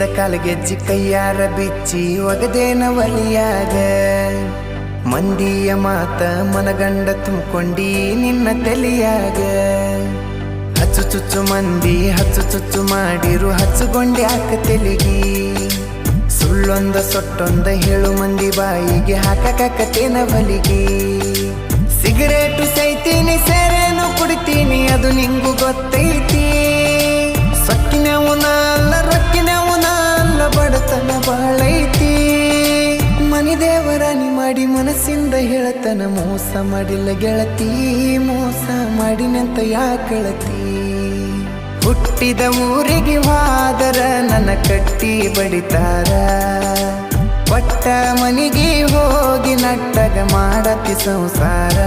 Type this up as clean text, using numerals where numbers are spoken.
ಸಿಕ್ಕಿದ ಕಾಲಗೆಜ್ಜಿ ಕೈಯಾರ ಬಿಚ್ಚಿ ಒಗದೇನ ಒಲಿಯಾಗ ಮಂದಿಯ ಮಾತ ಮನಗಂಡ ತುಂಬಿಕೊಂಡಿ ನಿನ್ನ ತಲೆಯಾಗ ಹಚ್ಚು ಚುಚ್ಚು ಮಂದಿ ಹಚ್ಚು ಚುಚ್ಚು ಮಾಡಿರು ಹಚ್ಚುಗೊಂಡ್ಯಾಕ ತೆಲಿಗಿ ಸುಳ್ಳೊಂದ ಸೊಟ್ಟೊಂದ ಹೇಳು ಮಂದಿ ಬಾಯಿಗೆ ಹಾಕಕತ್ತೇನ ಬಲಿಗಿ ಸಿಗರೇಟು ಸೈತೀನಿ ಸೇರೇನು ಕುಡಿತೀನಿ ಅದು ನಿಂಗು ಗೊತ್ತೈತಿ ಸೊಕ್ಕಿನವನ ಅಲ್ಲ ರೊಕ್ಕಿನವನ ಅಲ್ಲ ಬಡತನ ಬಾಳೈತಿ ಮನಿ ದೇವರಾಣಿ ಮಾಡಿ ಮನಸ್ಸಿಂದ ಹೇಳತನ ಮೋಸ ಮಾಡಿಲ್ಲ ಗೆಳತಿ ಮೋಸ ಮಾಡಿನಂತ ಯಾಕಳತಿ ಹುಟ್ಟಿದ ಊರಿಗೆ ಹೋದರ ನನ್ನ ಕಟ್ಟಿ ಬಡಿತಾರ ಪಟ್ಟ ಮನಿಗೆ ಹೋಗಿ ನಟ್ಟಗ ಮಾಡತಿ ಸಂಸಾರ